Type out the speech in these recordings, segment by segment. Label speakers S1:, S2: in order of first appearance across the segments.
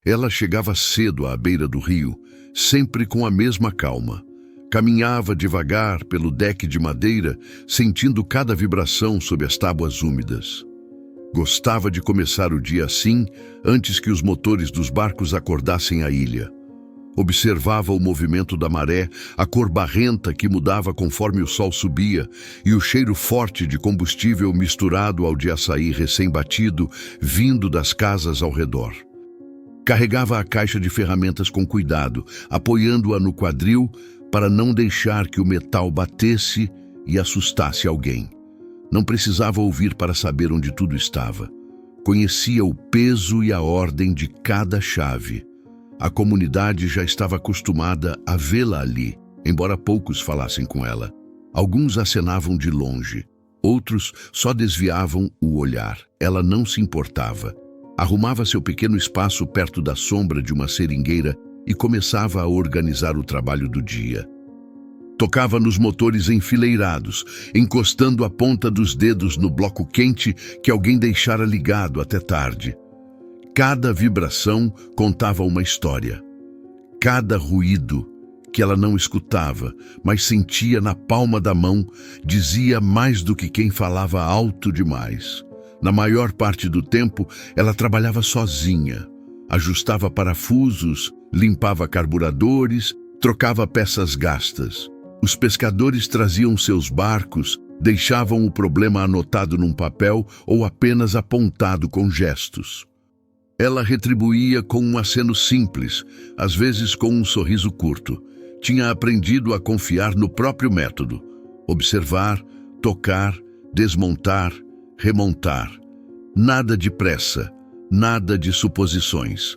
S1: Ela chegava cedo à beira do rio, sempre com a mesma calma. Caminhava devagar pelo deck de madeira, sentindo cada vibração sob as tábuas úmidas. Gostava de começar o dia assim, antes que os motores dos barcos acordassem a ilha. Observava o movimento da maré, a cor barrenta que mudava conforme o sol subia e o cheiro forte de combustível misturado ao de açaí recém-batido, vindo das casas ao redor. Carregava a caixa de ferramentas com cuidado, apoiando-a no quadril para não deixar que o metal batesse e assustasse alguém. Não precisava ouvir para saber onde tudo estava. Conhecia o peso e a ordem de cada chave. A comunidade já estava acostumada a vê-la ali, embora poucos falassem com ela. Alguns acenavam de longe, outros só desviavam o olhar. Ela não se importava. Arrumava seu pequeno espaço perto da sombra de uma seringueira e começava a organizar o trabalho do dia. Tocava nos motores enfileirados, encostando a ponta dos dedos no bloco quente que alguém deixara ligado até tarde. Cada vibração contava uma história. Cada ruído, que ela não escutava, mas sentia na palma da mão, dizia mais do que quem falava alto demais. Na maior parte do tempo, ela trabalhava sozinha. Ajustava parafusos, limpava carburadores, trocava peças gastas. Os pescadores traziam seus barcos, deixavam o problema anotado num papel ou apenas apontado com gestos. Ela retribuía com um aceno simples, às vezes com um sorriso curto. Tinha aprendido a confiar no próprio método. Observar, tocar, desmontar, remontar. Nada de pressa, nada de suposições.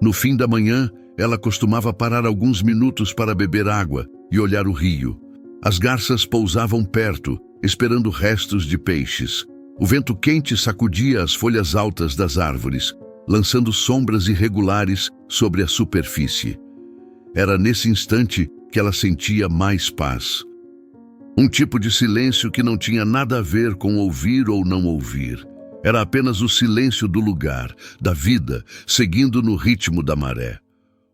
S1: No fim da manhã, ela costumava parar alguns minutos para beber água e olhar o rio. As garças pousavam perto, esperando restos de peixes. O vento quente sacudia as folhas altas das árvores, lançando sombras irregulares sobre a superfície. Era nesse instante que ela sentia mais paz. Um tipo de silêncio que não tinha nada a ver com ouvir ou não ouvir. Era apenas o silêncio do lugar, da vida, seguindo no ritmo da maré.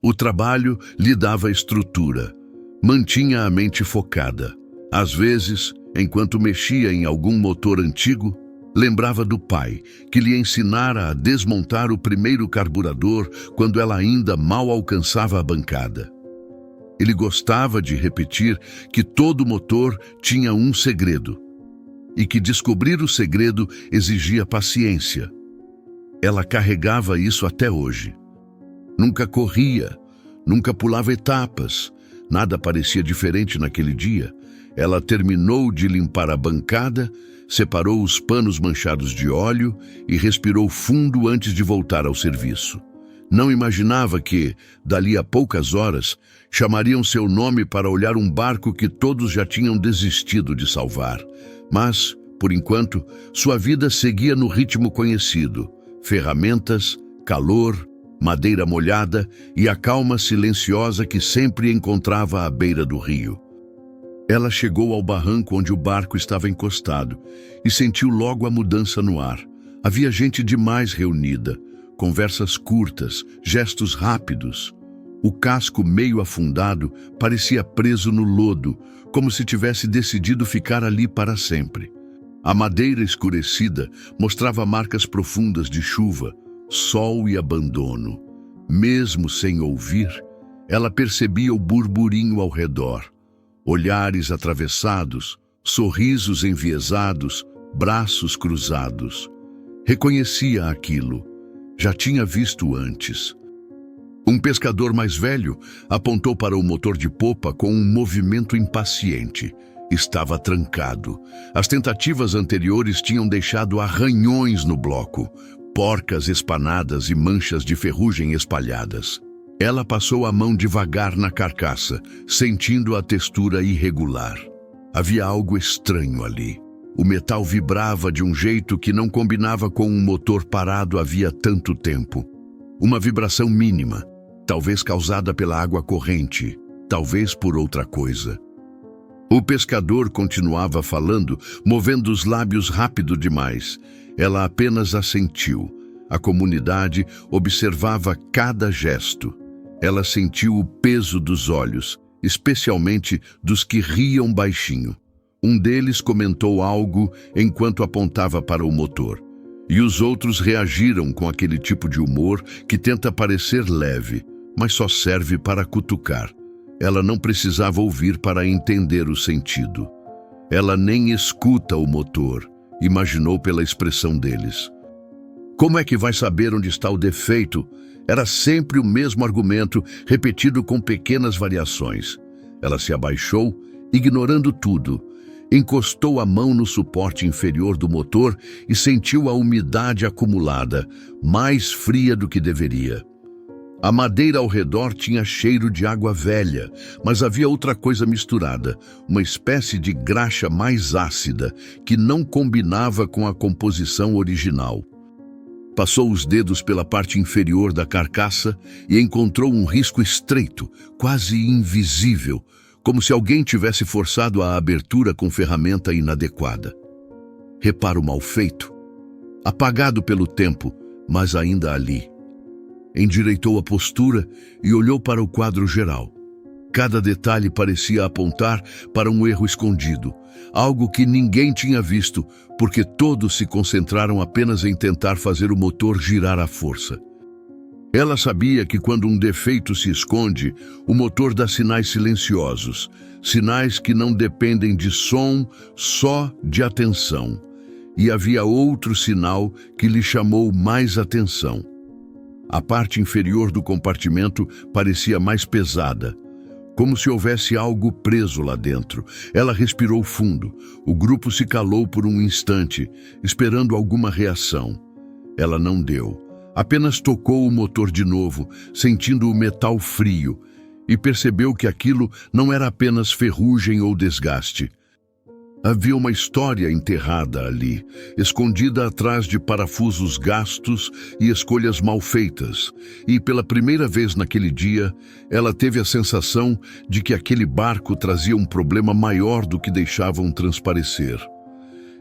S1: O trabalho lhe dava estrutura, mantinha a mente focada. Às vezes, enquanto mexia em algum motor antigo, lembrava do pai, que lhe ensinara a desmontar o primeiro carburador quando ela ainda mal alcançava a bancada. Ele gostava de repetir que todo motor tinha um segredo, e que descobrir o segredo exigia paciência. Ela carregava isso até hoje. Nunca corria, nunca pulava etapas, nada parecia diferente naquele dia. Ela terminou de limpar a bancada, separou os panos manchados de óleo e respirou fundo antes de voltar ao serviço. Não imaginava que, dali a poucas horas, chamariam seu nome para olhar um barco que todos já tinham desistido de salvar. Mas, por enquanto, sua vida seguia no ritmo conhecido: ferramentas, calor, madeira molhada e a calma silenciosa que sempre encontrava à beira do rio. Ela chegou ao barranco onde o barco estava encostado e sentiu logo a mudança no ar. Havia gente demais reunida, conversas curtas, gestos rápidos. O casco meio afundado parecia preso no lodo, como se tivesse decidido ficar ali para sempre. A madeira escurecida mostrava marcas profundas de chuva, sol e abandono. Mesmo sem ouvir, ela percebia o burburinho ao redor. Olhares atravessados, sorrisos enviesados, braços cruzados. Reconhecia aquilo. Já tinha visto antes. Um pescador mais velho apontou para o motor de popa com um movimento impaciente. Estava trancado. As tentativas anteriores tinham deixado arranhões no bloco, porcas espanadas e manchas de ferrugem espalhadas. Ela passou a mão devagar na carcaça, sentindo a textura irregular. Havia algo estranho ali. O metal vibrava de um jeito que não combinava com um motor parado havia tanto tempo. Uma vibração mínima, talvez causada pela água corrente, talvez por outra coisa. O pescador continuava falando, movendo os lábios rápido demais. Ela apenas assentiu. A comunidade observava cada gesto. Ela sentiu o peso dos olhos, especialmente dos que riam baixinho. Um deles comentou algo enquanto apontava para o motor. E os outros reagiram com aquele tipo de humor que tenta parecer leve, mas só serve para cutucar. Ela não precisava ouvir para entender o sentido. Ela nem escuta o motor, imaginou pela expressão deles. Como é que vai saber onde está o defeito? Era sempre o mesmo argumento, repetido com pequenas variações. Ela se abaixou, ignorando tudo. Encostou a mão no suporte inferior do motor e sentiu a umidade acumulada, mais fria do que deveria. A madeira ao redor tinha cheiro de água velha, mas havia outra coisa misturada, uma espécie de graxa mais ácida, que não combinava com a composição original. Passou os dedos pela parte inferior da carcaça e encontrou um risco estreito, quase invisível, como se alguém tivesse forçado a abertura com ferramenta inadequada. Reparo mal feito, apagado pelo tempo, mas ainda ali. Endireitou a postura e olhou para o quadro geral. Cada detalhe parecia apontar para um erro escondido, algo que ninguém tinha visto, porque todos se concentraram apenas em tentar fazer o motor girar à força. Ela sabia que quando um defeito se esconde, o motor dá sinais silenciosos, sinais que não dependem de som, só de atenção. E havia outro sinal que lhe chamou mais atenção. A parte inferior do compartimento parecia mais pesada, como se houvesse algo preso lá dentro. Ela respirou fundo. O grupo se calou por um instante, esperando alguma reação. Ela não deu. Apenas tocou o motor de novo, sentindo o metal frio, e percebeu que aquilo não era apenas ferrugem ou desgaste. Havia uma história enterrada ali, escondida atrás de parafusos gastos e escolhas mal feitas. E pela primeira vez naquele dia, ela teve a sensação de que aquele barco trazia um problema maior do que deixavam transparecer.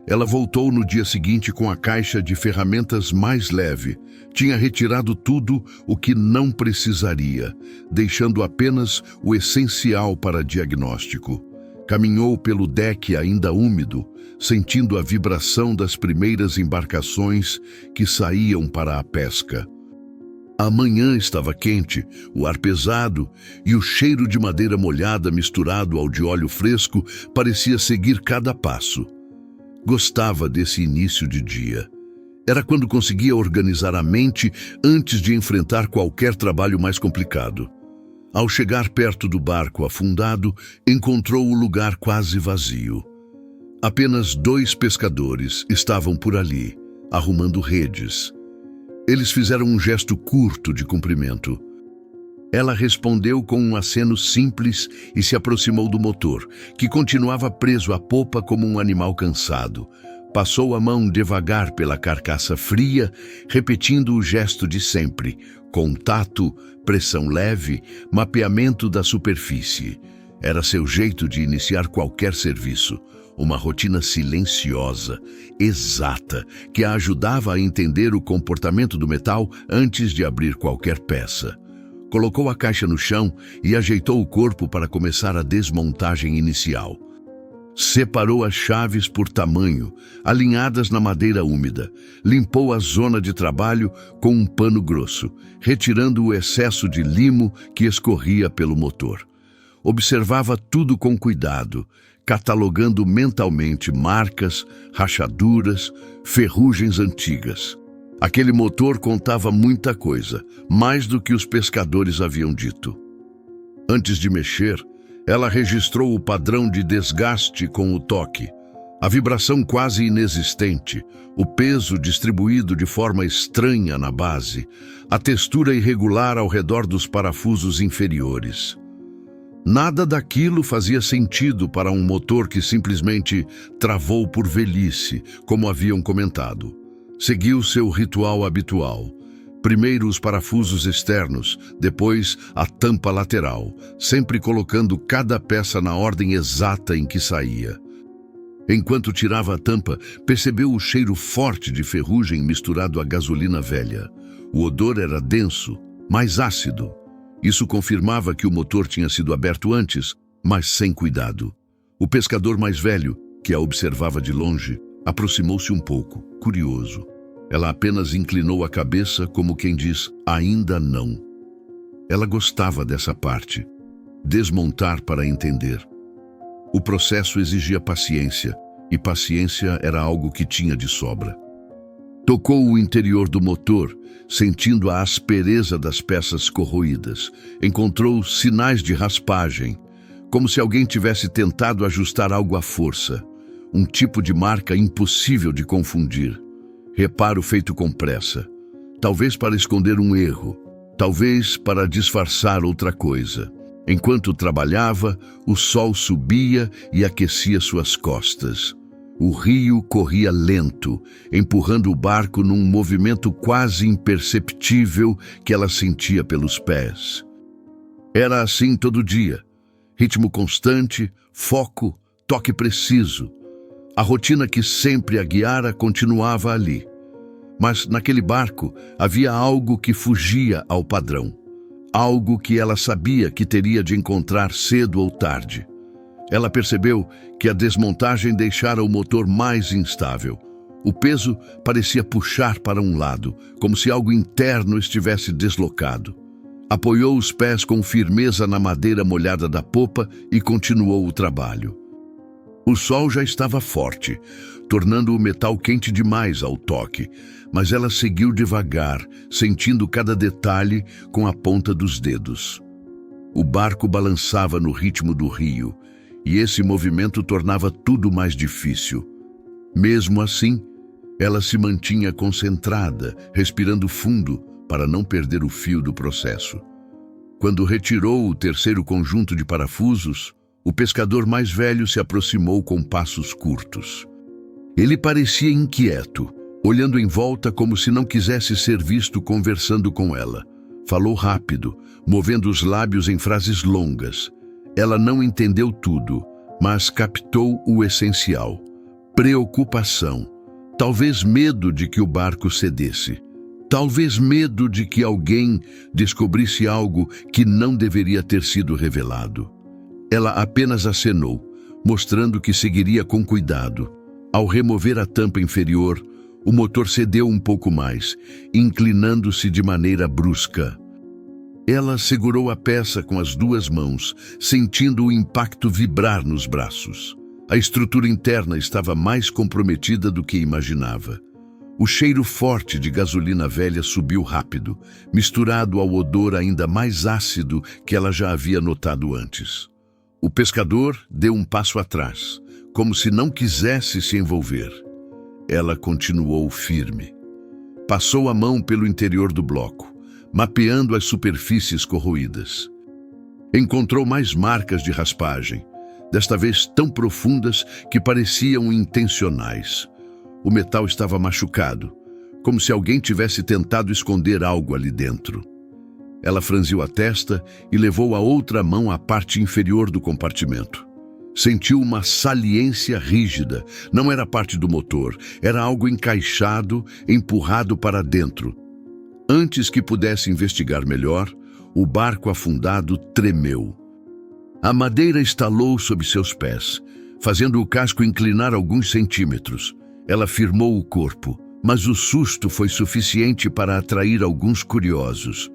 S1: Ela voltou no dia seguinte com a caixa de ferramentas mais leve. Tinha retirado tudo o que não precisaria, deixando apenas o essencial para diagnóstico. Caminhou pelo deck ainda úmido, sentindo a vibração das primeiras embarcações que saíam para a pesca. A manhã estava quente, o ar pesado e o cheiro de madeira molhada misturado ao de óleo fresco parecia seguir cada passo. Gostava desse início de dia. Era quando conseguia organizar a mente antes de enfrentar qualquer trabalho mais complicado. Ao chegar perto do barco afundado, encontrou o lugar quase vazio. Apenas 2 pescadores estavam por ali, arrumando redes. Eles fizeram um gesto curto de cumprimento. Ela respondeu com um aceno simples e se aproximou do motor, que continuava preso à popa como um animal cansado. Passou a mão devagar pela carcaça fria, repetindo o gesto de sempre: contato, pressão leve, mapeamento da superfície. Era seu jeito de iniciar qualquer serviço. Uma rotina silenciosa, exata, que a ajudava a entender o comportamento do metal antes de abrir qualquer peça. Colocou a caixa no chão e ajeitou o corpo para começar a desmontagem inicial. Separou as chaves por tamanho, alinhadas na madeira úmida. Limpou a zona de trabalho com um pano grosso, retirando o excesso de limo que escorria pelo motor. Observava tudo com cuidado, catalogando mentalmente marcas, rachaduras, ferrugens antigas. Aquele motor contava muita coisa, mais do que os pescadores haviam dito. Antes de mexer, ela registrou o padrão de desgaste com o toque, a vibração quase inexistente, o peso distribuído de forma estranha na base, a textura irregular ao redor dos parafusos inferiores. Nada daquilo fazia sentido para um motor que simplesmente travou por velhice, como haviam comentado. Seguiu seu ritual habitual. Primeiro os parafusos externos, depois a tampa lateral, sempre colocando cada peça na ordem exata em que saía. Enquanto tirava a tampa, percebeu o cheiro forte de ferrugem misturado à gasolina velha. O odor era denso, mais ácido. Isso confirmava que o motor tinha sido aberto antes, mas sem cuidado. O pescador mais velho, que a observava de longe, aproximou-se um pouco, curioso. Ela apenas inclinou a cabeça como quem diz, ainda não. Ela gostava dessa parte. Desmontar para entender. O processo exigia paciência, e paciência era algo que tinha de sobra. Tocou o interior do motor, sentindo a aspereza das peças corroídas. Encontrou sinais de raspagem, como se alguém tivesse tentado ajustar algo à força. Um tipo de marca impossível de confundir. Reparo feito com pressa. Talvez para esconder um erro, talvez para disfarçar outra coisa. Enquanto trabalhava, o sol subia e aquecia suas costas. O rio corria lento, empurrando o barco num movimento quase imperceptível que ela sentia pelos pés. Era assim todo dia. Ritmo constante, foco, toque preciso. A rotina que sempre a guiara continuava ali. Mas naquele barco havia algo que fugia ao padrão. Algo que ela sabia que teria de encontrar cedo ou tarde. Ela percebeu que a desmontagem deixara o motor mais instável. O peso parecia puxar para um lado, como se algo interno estivesse deslocado. Apoiou os pés com firmeza na madeira molhada da popa e continuou o trabalho. O sol já estava forte, tornando o metal quente demais ao toque, mas ela seguiu devagar, sentindo cada detalhe com a ponta dos dedos. O barco balançava no ritmo do rio, e esse movimento tornava tudo mais difícil. Mesmo assim, ela se mantinha concentrada, respirando fundo para não perder o fio do processo. Quando retirou o terceiro conjunto de parafusos, o pescador mais velho se aproximou com passos curtos. Ele parecia inquieto, olhando em volta como se não quisesse ser visto conversando com ela. Falou rápido, movendo os lábios em frases longas. Ela não entendeu tudo, mas captou o essencial. Preocupação. Talvez medo de que o barco cedesse. Talvez medo de que alguém descobrisse algo que não deveria ter sido revelado. Ela apenas acenou, mostrando que seguiria com cuidado. Ao remover a tampa inferior, o motor cedeu um pouco mais, inclinando-se de maneira brusca. Ela segurou a peça com as duas mãos, sentindo o impacto vibrar nos braços. A estrutura interna estava mais comprometida do que imaginava. O cheiro forte de gasolina velha subiu rápido, misturado ao odor ainda mais ácido que ela já havia notado antes. O pescador deu um passo atrás, como se não quisesse se envolver. Ela continuou firme. Passou a mão pelo interior do bloco, mapeando as superfícies corroídas. Encontrou mais marcas de raspagem, desta vez tão profundas que pareciam intencionais. O metal estava machucado, como se alguém tivesse tentado esconder algo ali dentro. Ela franziu a testa e levou a outra mão à parte inferior do compartimento. Sentiu uma saliência rígida. Não era parte do motor, era algo encaixado, empurrado para dentro. Antes que pudesse investigar melhor, o barco afundado tremeu. A madeira estalou sob seus pés, fazendo o casco inclinar alguns centímetros. Ela firmou o corpo, mas o susto foi suficiente para atrair alguns curiosos.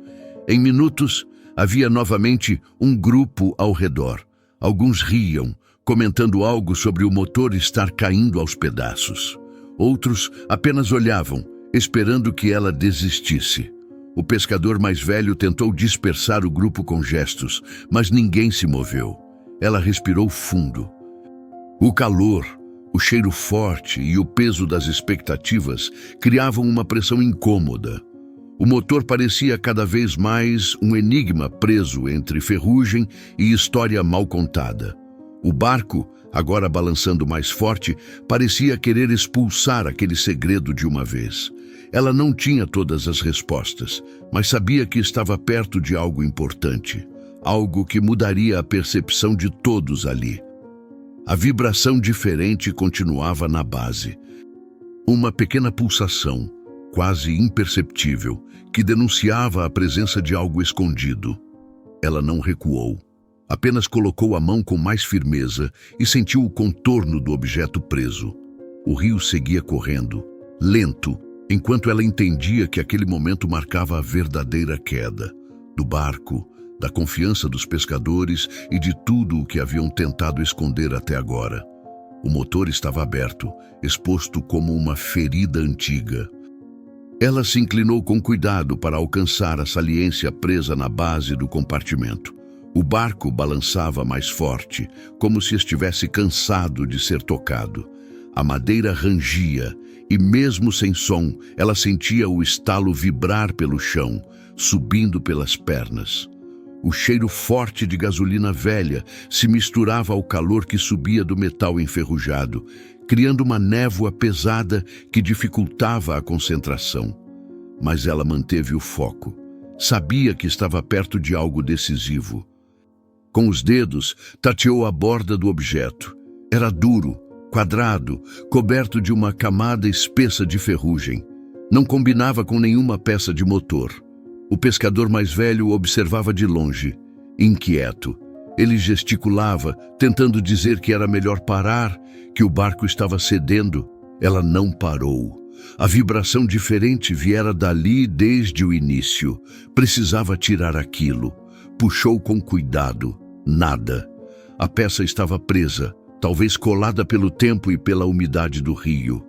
S1: Em minutos, havia novamente um grupo ao redor. Alguns riam, comentando algo sobre o motor estar caindo aos pedaços. Outros apenas olhavam, esperando que ela desistisse. O pescador mais velho tentou dispersar o grupo com gestos, mas ninguém se moveu. Ela respirou fundo. O calor, o cheiro forte e o peso das expectativas criavam uma pressão incômoda. O motor parecia cada vez mais um enigma preso entre ferrugem e história mal contada. O barco, agora balançando mais forte, parecia querer expulsar aquele segredo de uma vez. Ela não tinha todas as respostas, mas sabia que estava perto de algo importante, algo que mudaria a percepção de todos ali. A vibração diferente continuava na base. Uma pequena pulsação, quase imperceptível, que denunciava a presença de algo escondido. Ela não recuou. Apenas colocou a mão com mais firmeza e sentiu o contorno do objeto preso. O rio seguia correndo, lento, enquanto ela entendia que aquele momento marcava a verdadeira queda do barco, da confiança dos pescadores e de tudo o que haviam tentado esconder até agora. O motor estava aberto, exposto como uma ferida antiga. Ela se inclinou com cuidado para alcançar a saliência presa na base do compartimento. O barco balançava mais forte, como se estivesse cansado de ser tocado. A madeira rangia e, mesmo sem som, ela sentia o estalo vibrar pelo chão, subindo pelas pernas. O cheiro forte de gasolina velha se misturava ao calor que subia do metal enferrujado, criando uma névoa pesada que dificultava a concentração. Mas ela manteve o foco. Sabia que estava perto de algo decisivo. Com os dedos, tateou a borda do objeto. Era duro, quadrado, coberto de uma camada espessa de ferrugem. Não combinava com nenhuma peça de motor. O pescador mais velho observava de longe, inquieto. Ele gesticulava, tentando dizer que era melhor parar, que o barco estava cedendo. Ela não parou. A vibração diferente viera dali desde o início. Precisava tirar aquilo. Puxou com cuidado. Nada. A peça estava presa, talvez colada pelo tempo e pela umidade do rio.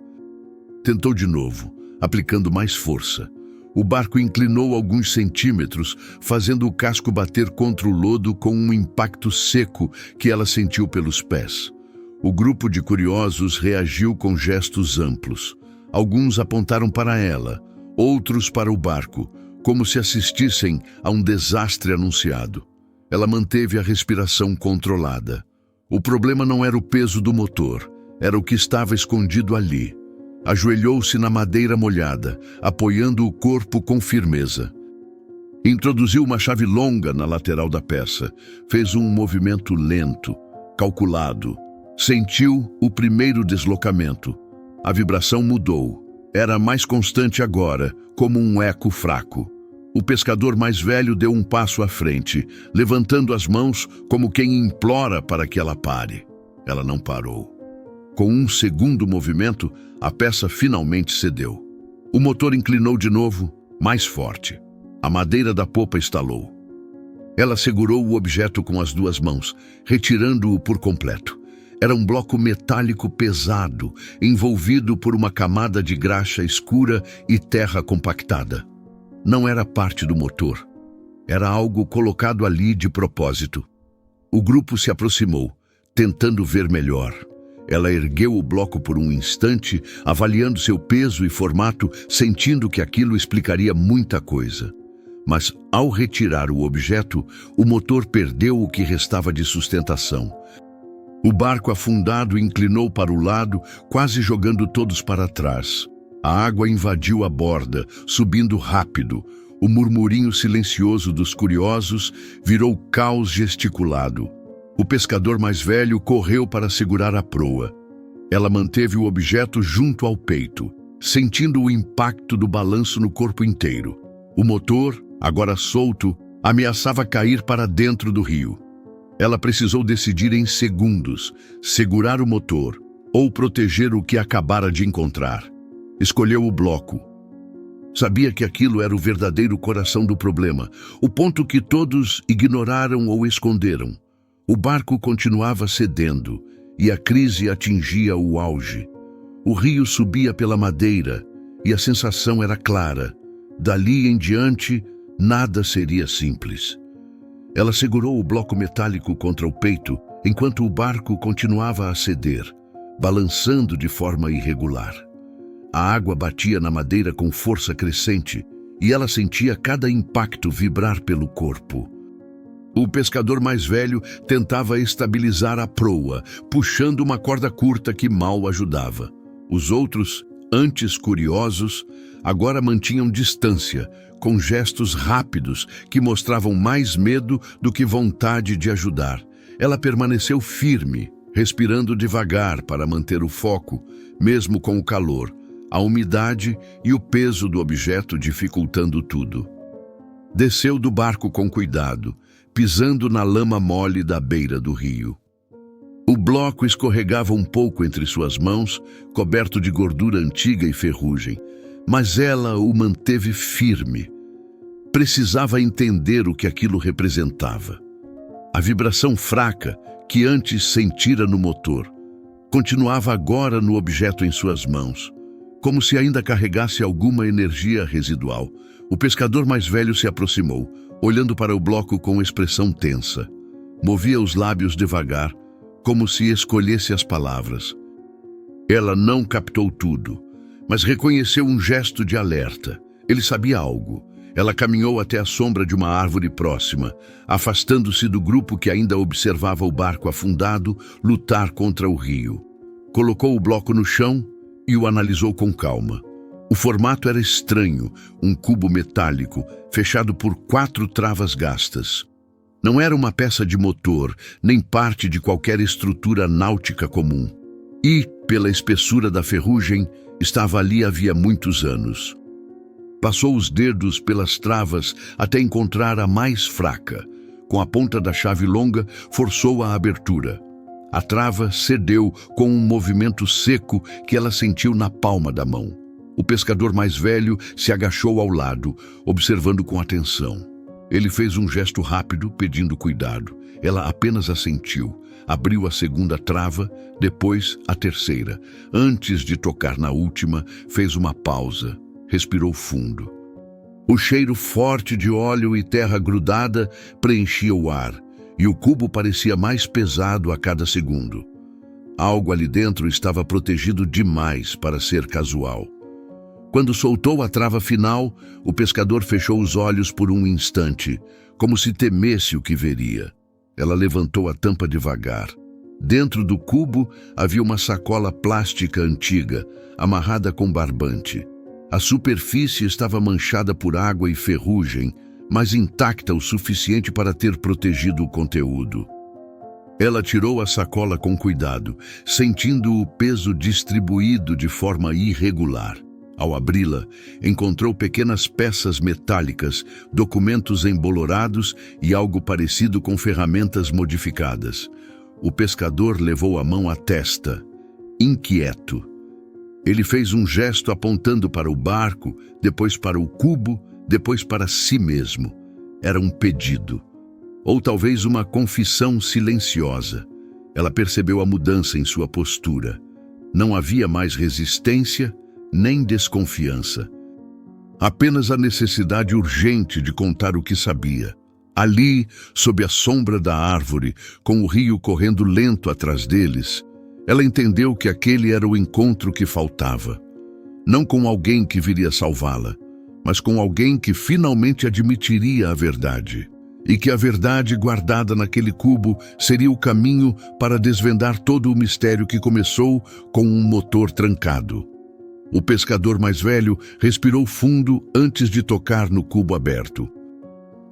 S1: Tentou de novo, aplicando mais força. O barco inclinou alguns centímetros, fazendo o casco bater contra o lodo com um impacto seco que ela sentiu pelos pés. O grupo de curiosos reagiu com gestos amplos. Alguns apontaram para ela, outros para o barco, como se assistissem a um desastre anunciado. Ela manteve a respiração controlada. O problema não era o peso do motor, era o que estava escondido ali. Ajoelhou-se na madeira molhada, apoiando o corpo com firmeza. Introduziu uma chave longa na lateral da peça. Fez um movimento lento, calculado. Sentiu o primeiro deslocamento. A vibração mudou. Era mais constante agora, como um eco fraco. O pescador mais velho deu um passo à frente, levantando as mãos como quem implora para que ela pare. Ela não parou. Com um segundo movimento, a peça finalmente cedeu. O motor inclinou de novo, mais forte. A madeira da popa estalou. Ela segurou o objeto com as duas mãos, retirando-o por completo. Era um bloco metálico pesado, envolvido por uma camada de graxa escura e terra compactada. Não era parte do motor. Era algo colocado ali de propósito. O grupo se aproximou, tentando ver melhor. Ela ergueu o bloco por um instante, avaliando seu peso e formato, sentindo que aquilo explicaria muita coisa. Mas, ao retirar o objeto, o motor perdeu o que restava de sustentação. O barco afundado inclinou para o lado, quase jogando todos para trás. A água invadiu a borda, subindo rápido. O murmurinho silencioso dos curiosos virou caos gesticulado. O pescador mais velho correu para segurar a proa. Ela manteve o objeto junto ao peito, sentindo o impacto do balanço no corpo inteiro. O motor, agora solto, ameaçava cair para dentro do rio. Ela precisou decidir em segundos, segurar o motor ou proteger o que acabara de encontrar. Escolheu o bloco. Sabia que aquilo era o verdadeiro coração do problema, o ponto que todos ignoraram ou esconderam. O barco continuava cedendo e a crise atingia o auge. O rio subia pela madeira e a sensação era clara. Dali em diante, nada seria simples. Ela segurou o bloco metálico contra o peito enquanto o barco continuava a ceder, balançando de forma irregular. A água batia na madeira com força crescente e ela sentia cada impacto vibrar pelo corpo. O pescador mais velho tentava estabilizar a proa, puxando uma corda curta que mal ajudava. Os outros, antes curiosos, agora mantinham distância, com gestos rápidos que mostravam mais medo do que vontade de ajudar. Ela permaneceu firme, respirando devagar para manter o foco, mesmo com o calor, a umidade e o peso do objeto dificultando tudo. Desceu do barco com cuidado, pisando na lama mole da beira do rio. O bloco escorregava um pouco entre suas mãos, coberto de gordura antiga e ferrugem, mas ela o manteve firme. Precisava entender o que aquilo representava. A vibração fraca que antes sentira no motor continuava agora no objeto em suas mãos, como se ainda carregasse alguma energia residual. O pescador mais velho se aproximou, olhando para o bloco com expressão tensa. Movia os lábios devagar, como se escolhesse as palavras. Ela não captou tudo, mas reconheceu um gesto de alerta. Ele sabia algo. Ela caminhou até a sombra de uma árvore próxima, afastando-se do grupo que ainda observava o barco afundado lutar contra o rio. Colocou o bloco no chão e o analisou com calma. O formato era estranho, um cubo metálico, fechado por 4 travas gastas. Não era uma peça de motor, nem parte de qualquer estrutura náutica comum. E, pela espessura da ferrugem, estava ali havia muitos anos. Passou os dedos pelas travas até encontrar a mais fraca. Com a ponta da chave longa, forçou a abertura. A trava cedeu com um movimento seco que ela sentiu na palma da mão. O pescador mais velho se agachou ao lado, observando com atenção. Ele fez um gesto rápido, pedindo cuidado. Ela apenas assentiu. Abriu a segunda trava, depois a terceira. Antes de tocar na última, fez uma pausa. Respirou fundo. O cheiro forte de óleo e terra grudada preenchia o ar, e o cubo parecia mais pesado a cada segundo. Algo ali dentro estava protegido demais para ser casual. Quando soltou a trava final, o pescador fechou os olhos por um instante, como se temesse o que veria. Ela levantou a tampa devagar. Dentro do cubo havia uma sacola plástica antiga, amarrada com barbante. A superfície estava manchada por água e ferrugem, mas intacta o suficiente para ter protegido o conteúdo. Ela tirou a sacola com cuidado, sentindo o peso distribuído de forma irregular. Ao abri-la, encontrou pequenas peças metálicas, documentos embolorados e algo parecido com ferramentas modificadas. O pescador levou a mão à testa, inquieto. Ele fez um gesto apontando para o barco, depois para o cubo, depois para si mesmo. Era um pedido. Ou talvez uma confissão silenciosa. Ela percebeu a mudança em sua postura. Não havia mais resistência, nem desconfiança. Apenas a necessidade urgente de contar o que sabia. Ali, sob a sombra da árvore, com o rio correndo lento atrás deles, ela entendeu que aquele era o encontro que faltava. Não com alguém que viria salvá-la, mas com alguém que finalmente admitiria a verdade. E que a verdade guardada naquele cubo seria o caminho para desvendar todo o mistério que começou com um motor trancado. O pescador mais velho respirou fundo antes de tocar no cubo aberto.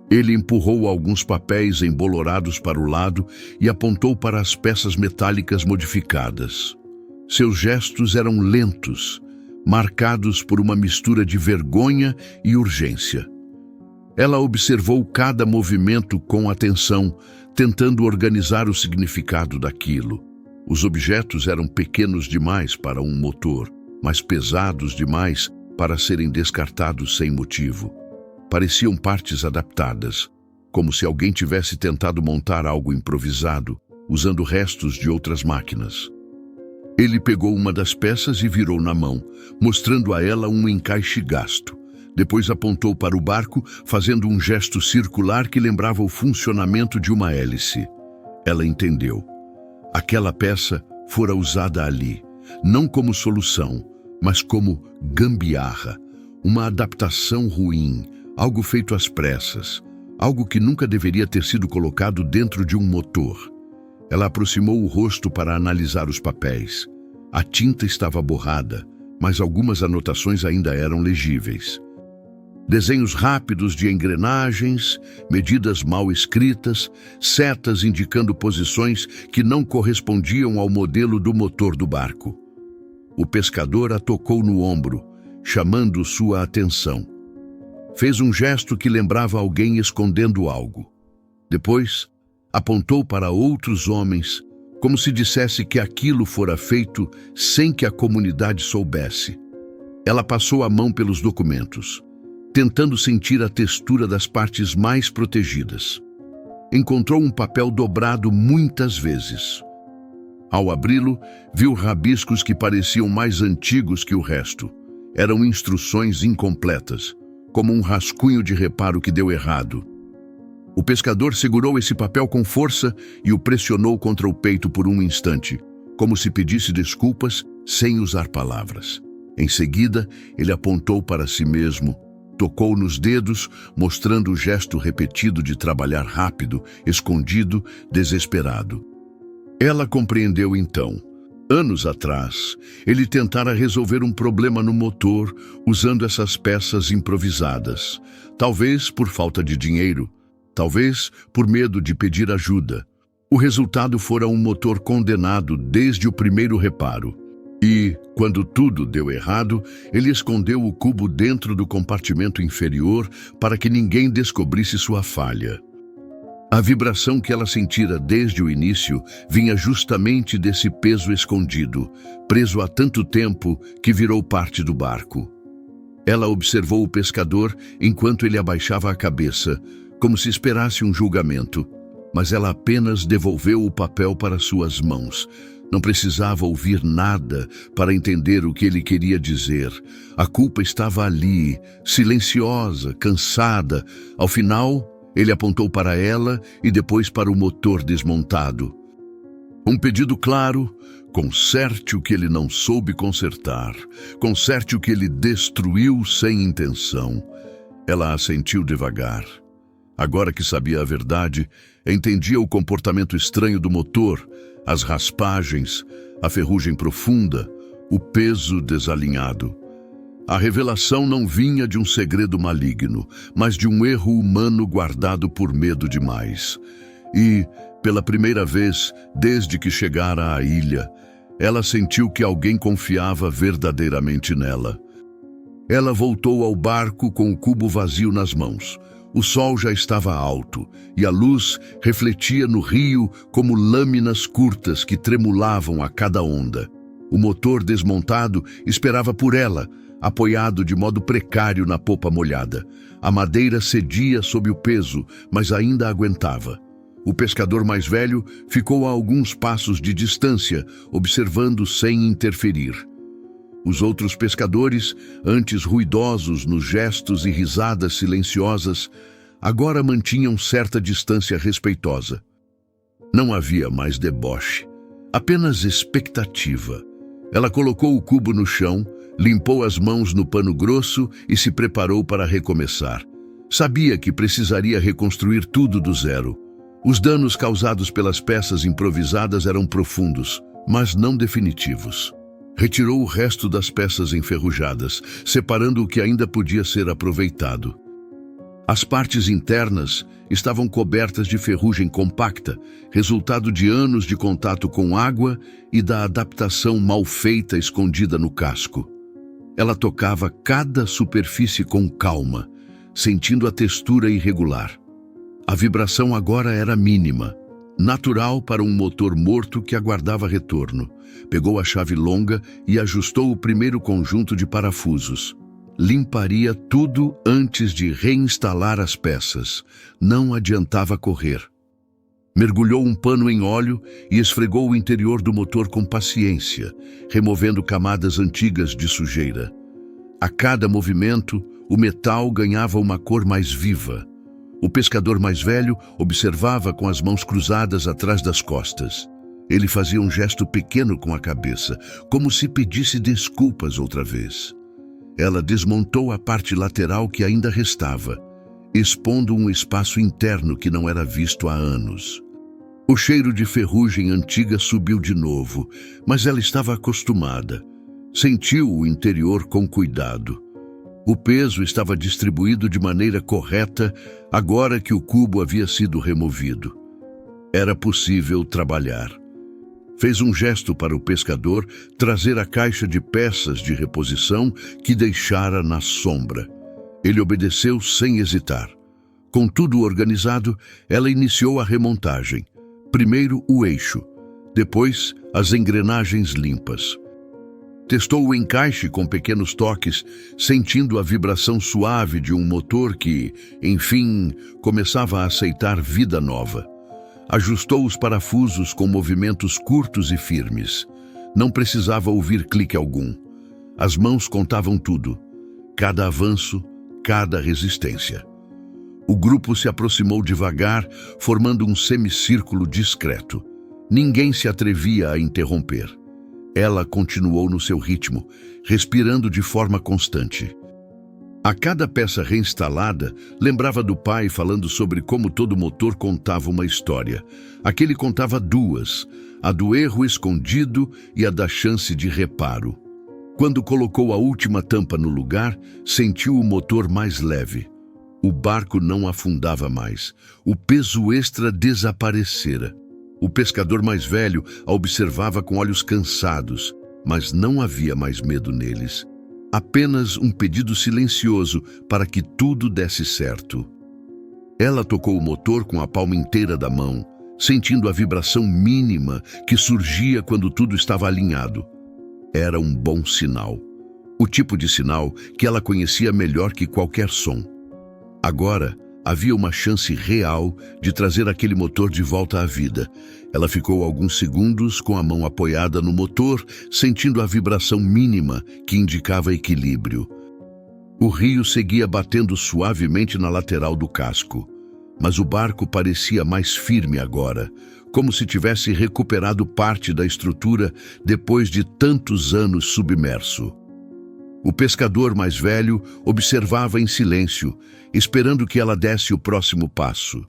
S1: Ele empurrou alguns papéis embolorados para o lado e apontou para as peças metálicas modificadas. Seus gestos eram lentos, marcados por uma mistura de vergonha e urgência. Ela observou cada movimento com atenção, tentando organizar o significado daquilo. Os objetos eram pequenos demais para um motor, mas pesados demais para serem descartados sem motivo. Pareciam partes adaptadas, como se alguém tivesse tentado montar algo improvisado, usando restos de outras máquinas. Ele pegou uma das peças e virou na mão, mostrando a ela um encaixe gasto. Depois apontou para o barco, fazendo um gesto circular que lembrava o funcionamento de uma hélice. Ela entendeu. Aquela peça fora usada ali, não como solução, mas como gambiarra, uma adaptação ruim, algo feito às pressas, algo que nunca deveria ter sido colocado dentro de um motor. Ela aproximou o rosto para analisar os papéis. A tinta estava borrada, mas algumas anotações ainda eram legíveis. Desenhos rápidos de engrenagens, medidas mal escritas, setas indicando posições que não correspondiam ao modelo do motor do barco. O pescador a tocou no ombro, chamando sua atenção. Fez um gesto que lembrava alguém escondendo algo. Depois, apontou para outros homens, como se dissesse que aquilo fora feito sem que a comunidade soubesse. Ela passou a mão pelos documentos, tentando sentir a textura das partes mais protegidas. Encontrou um papel dobrado muitas vezes. Ao abri-lo, viu rabiscos que pareciam mais antigos que o resto. Eram instruções incompletas, como um rascunho de reparo que deu errado. O pescador segurou esse papel com força e o pressionou contra o peito por um instante, como se pedisse desculpas sem usar palavras. Em seguida, ele apontou para si mesmo, tocou nos dedos, mostrando o gesto repetido de trabalhar rápido, escondido, desesperado. Ela compreendeu então. Anos atrás, ele tentara resolver um problema no motor usando essas peças improvisadas. Talvez por falta de dinheiro, talvez por medo de pedir ajuda. O resultado fora um motor condenado desde o primeiro reparo. E, quando tudo deu errado, ele escondeu o cubo dentro do compartimento inferior para que ninguém descobrisse sua falha. A vibração que ela sentira desde o início vinha justamente desse peso escondido, preso há tanto tempo que virou parte do barco. Ela observou o pescador enquanto ele abaixava a cabeça, como se esperasse um julgamento, mas ela apenas devolveu o papel para suas mãos. Não precisava ouvir nada para entender o que ele queria dizer. A culpa estava ali, silenciosa, cansada. Ao final, ele apontou para ela e depois para o motor desmontado. Um pedido claro: conserte o que ele não soube consertar. Conserte o que ele destruiu sem intenção. Ela assentiu devagar. Agora que sabia a verdade, entendia o comportamento estranho do motor, as raspagens, a ferrugem profunda, o peso desalinhado. A revelação não vinha de um segredo maligno, mas de um erro humano guardado por medo demais. E, pela primeira vez desde que chegara à ilha, ela sentiu que alguém confiava verdadeiramente nela. Ela voltou ao barco com o cubo vazio nas mãos. O sol já estava alto e a luz refletia no rio como lâminas curtas que tremulavam a cada onda. O motor desmontado esperava por ela, apoiado de modo precário na popa molhada. A madeira cedia sob o peso, mas ainda aguentava. O pescador mais velho ficou a alguns passos de distância, observando sem interferir. Os outros pescadores, antes ruidosos nos gestos e risadas silenciosas, agora mantinham certa distância respeitosa. Não havia mais deboche, apenas expectativa. Ela colocou o cubo no chão, limpou as mãos no pano grosso e se preparou para recomeçar. Sabia que precisaria reconstruir tudo do zero. Os danos causados pelas peças improvisadas eram profundos, mas não definitivos. Retirou o resto das peças enferrujadas, separando o que ainda podia ser aproveitado. As partes internas estavam cobertas de ferrugem compacta, resultado de anos de contato com água e da adaptação mal feita escondida no casco. Ela tocava cada superfície com calma, sentindo a textura irregular. A vibração agora era mínima, natural para um motor morto que aguardava retorno. Pegou a chave longa e ajustou o primeiro conjunto de parafusos. Limparia tudo antes de reinstalar as peças. Não adiantava correr. Mergulhou um pano em óleo e esfregou o interior do motor com paciência, removendo camadas antigas de sujeira. A cada movimento, o metal ganhava uma cor mais viva. O pescador mais velho observava com as mãos cruzadas atrás das costas. Ele fazia um gesto pequeno com a cabeça, como se pedisse desculpas outra vez. Ela desmontou a parte lateral que ainda restava, expondo um espaço interno que não era visto há anos. O cheiro de ferrugem antiga subiu de novo, mas ela estava acostumada. Sentiu o interior com cuidado. O peso estava distribuído de maneira correta agora que o cubo havia sido removido. Era possível trabalhar. Fez um gesto para o pescador trazer a caixa de peças de reposição que deixara na sombra. Ele obedeceu sem hesitar. Com tudo organizado, ela iniciou a remontagem. Primeiro o eixo, depois as engrenagens limpas. Testou o encaixe com pequenos toques, sentindo a vibração suave de um motor que, enfim, começava a aceitar vida nova. Ajustou os parafusos com movimentos curtos e firmes. Não precisava ouvir clique algum. As mãos contavam tudo. Cada avanço, cada resistência. O grupo se aproximou devagar, formando um semicírculo discreto. Ninguém se atrevia a interromper. Ela continuou no seu ritmo, respirando de forma constante. A cada peça reinstalada, lembrava do pai falando sobre como todo motor contava uma história. Aquele contava duas, a do erro escondido e a da chance de reparo. Quando colocou a última tampa no lugar, sentiu o motor mais leve. O barco não afundava mais. O peso extra desaparecera. O pescador mais velho a observava com olhos cansados, mas não havia mais medo neles. Apenas um pedido silencioso para que tudo desse certo. Ela tocou o motor com a palma inteira da mão, sentindo a vibração mínima que surgia quando tudo estava alinhado. Era um bom sinal. O tipo de sinal que ela conhecia melhor que qualquer som. Agora, havia uma chance real de trazer aquele motor de volta à vida. Ela ficou alguns segundos com a mão apoiada no motor, sentindo a vibração mínima que indicava equilíbrio. O rio seguia batendo suavemente na lateral do casco, mas o barco parecia mais firme agora, como se tivesse recuperado parte da estrutura depois de tantos anos submerso. O pescador mais velho observava em silêncio, esperando que ela desse o próximo passo.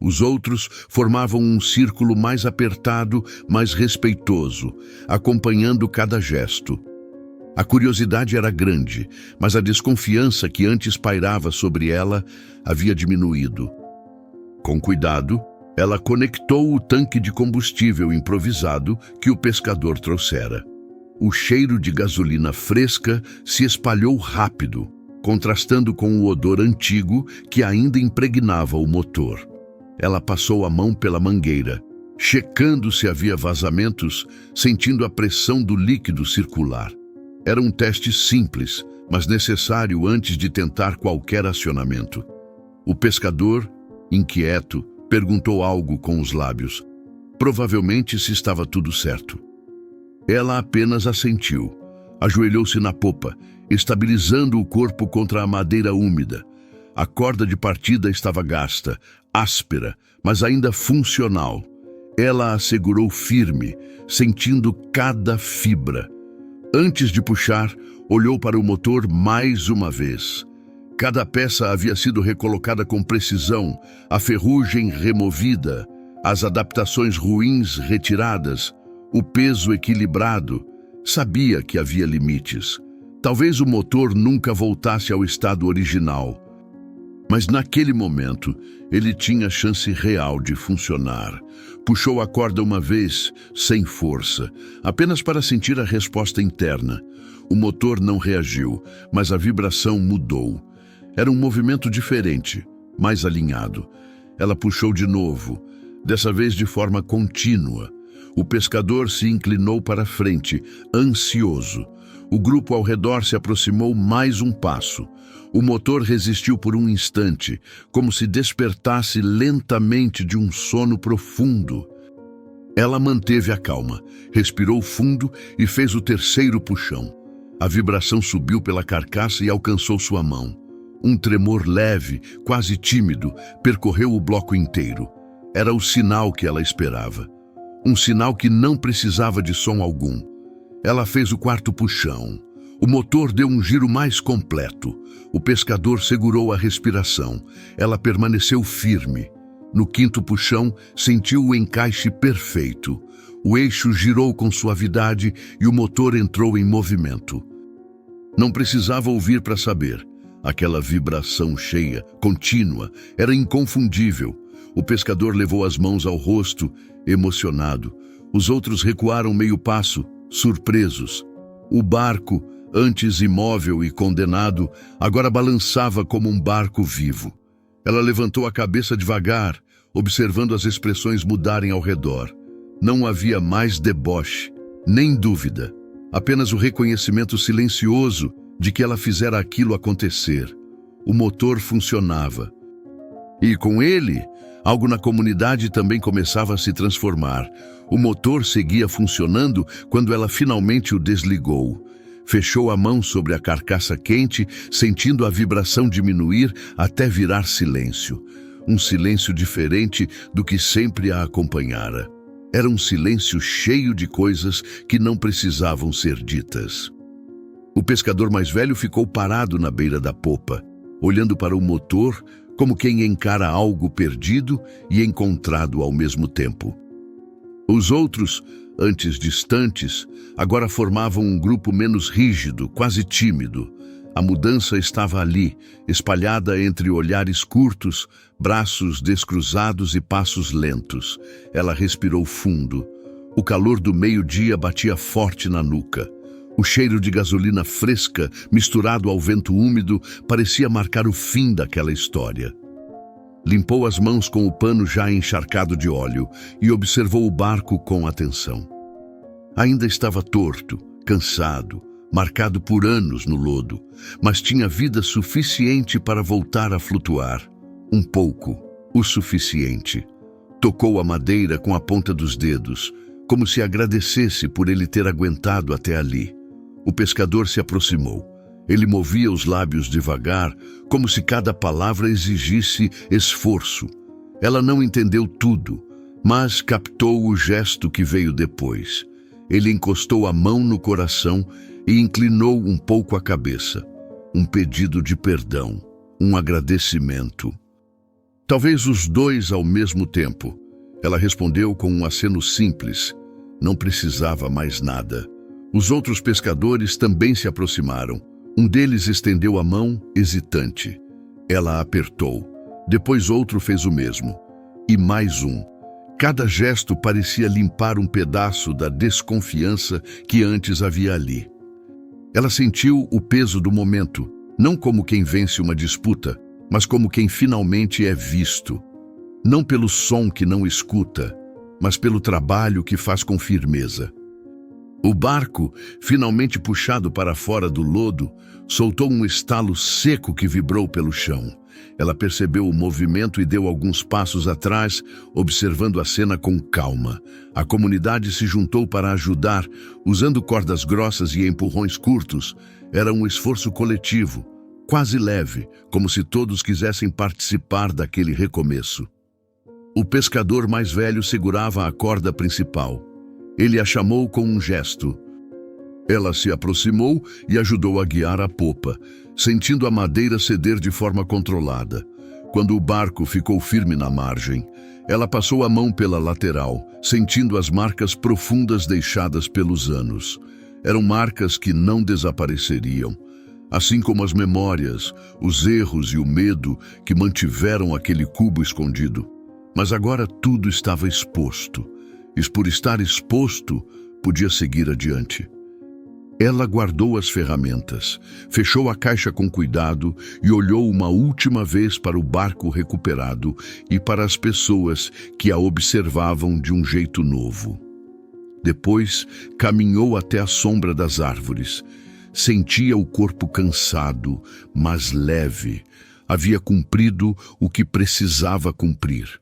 S1: Os outros formavam um círculo mais apertado, mais respeitoso, acompanhando cada gesto. A curiosidade era grande, mas a desconfiança que antes pairava sobre ela havia diminuído. Com cuidado, ela conectou o tanque de combustível improvisado que o pescador trouxera. O cheiro de gasolina fresca se espalhou rápido, contrastando com o odor antigo que ainda impregnava o motor. Ela passou a mão pela mangueira, checando se havia vazamentos, sentindo a pressão do líquido circular. Era um teste simples, mas necessário antes de tentar qualquer acionamento. O pescador, inquieto, perguntou algo com os lábios. Provavelmente se estava tudo certo. Ela apenas assentiu. Ajoelhou-se na popa, estabilizando o corpo contra a madeira úmida. A corda de partida estava gasta, áspera, mas ainda funcional. Ela a segurou firme, sentindo cada fibra. Antes de puxar, olhou para o motor mais uma vez. Cada peça havia sido recolocada com precisão, a ferrugem removida, as adaptações ruins retiradas, o peso equilibrado. Sabia que havia limites. Talvez o motor nunca voltasse ao estado original. Mas naquele momento, ele tinha chance real de funcionar. Puxou a corda uma vez, sem força, apenas para sentir a resposta interna. O motor não reagiu, mas a vibração mudou. Era um movimento diferente, mais alinhado. Ela puxou de novo, dessa vez de forma contínua. O pescador se inclinou para frente, ansioso. O grupo ao redor se aproximou mais um passo. O motor resistiu por um instante, como se despertasse lentamente de um sono profundo. Ela manteve a calma, respirou fundo e fez o terceiro puxão. A vibração subiu pela carcaça e alcançou sua mão. Um tremor leve, quase tímido, percorreu o bloco inteiro. Era o sinal que ela esperava. Um sinal que não precisava de som algum. Ela fez o quarto puxão. O motor deu um giro mais completo. O pescador segurou a respiração. Ela permaneceu firme. No quinto puxão, sentiu o encaixe perfeito. O eixo girou com suavidade e o motor entrou em movimento. Não precisava ouvir para saber. Aquela vibração cheia, contínua, era inconfundível. O pescador levou as mãos ao rosto, emocionado. Os outros recuaram meio passo, surpresos. O barco, antes imóvel e condenado, agora balançava como um barco vivo. Ela levantou a cabeça devagar, observando as expressões mudarem ao redor. Não havia mais deboche, nem dúvida. Apenas o reconhecimento silencioso de que ela fizera aquilo acontecer. O motor funcionava. E com ele, algo na comunidade também começava a se transformar. O motor seguia funcionando quando ela finalmente o desligou. Fechou a mão sobre a carcaça quente, sentindo a vibração diminuir até virar silêncio. Um silêncio diferente do que sempre a acompanhara. Era um silêncio cheio de coisas que não precisavam ser ditas. O pescador mais velho ficou parado na beira da popa, olhando para o motor como quem encara algo perdido e encontrado ao mesmo tempo. Os outros, antes distantes, agora formavam um grupo menos rígido, quase tímido. A mudança estava ali, espalhada entre olhares curtos, braços descruzados e passos lentos. Ela respirou fundo. O calor do meio-dia batia forte na nuca. O cheiro de gasolina fresca, misturado ao vento úmido, parecia marcar o fim daquela história. Limpou as mãos com o pano já encharcado de óleo e observou o barco com atenção. Ainda estava torto, cansado, marcado por anos no lodo, mas tinha vida suficiente para voltar a flutuar. Um pouco, o suficiente. Tocou a madeira com a ponta dos dedos, como se agradecesse por ele ter aguentado até ali. O pescador se aproximou. Ele movia os lábios devagar, como se cada palavra exigisse esforço. Ela não entendeu tudo, mas captou o gesto que veio depois. Ele encostou a mão no coração e inclinou um pouco a cabeça. Um pedido de perdão, um agradecimento. Talvez os dois ao mesmo tempo. Ela respondeu com um aceno simples. Não precisava mais nada. Os outros pescadores também se aproximaram. Um deles estendeu a mão, hesitante. Ela apertou. Depois outro fez o mesmo. E mais um. Cada gesto parecia limpar um pedaço da desconfiança que antes havia ali. Ela sentiu o peso do momento, não como quem vence uma disputa, mas como quem finalmente é visto. Não pelo som que não escuta, mas pelo trabalho que faz com firmeza. O barco, finalmente puxado para fora do lodo, soltou um estalo seco que vibrou pelo chão. Ela percebeu o movimento e deu alguns passos atrás, observando a cena com calma. A comunidade se juntou para ajudar, usando cordas grossas e empurrões curtos. Era um esforço coletivo, quase leve, como se todos quisessem participar daquele recomeço. O pescador mais velho segurava a corda principal. Ele a chamou com um gesto. Ela se aproximou e ajudou a guiar a popa, sentindo a madeira ceder de forma controlada. Quando o barco ficou firme na margem, ela passou a mão pela lateral, sentindo as marcas profundas deixadas pelos anos. Eram marcas que não desapareceriam, assim como as memórias, os erros e o medo que mantiveram aquele cubo escondido. Mas agora tudo estava exposto. E por estar exposto, podia seguir adiante. Ela guardou as ferramentas, fechou a caixa com cuidado e olhou uma última vez para o barco recuperado e para as pessoas que a observavam de um jeito novo. Depois, caminhou até a sombra das árvores. Sentia o corpo cansado, mas leve. Havia cumprido o que precisava cumprir.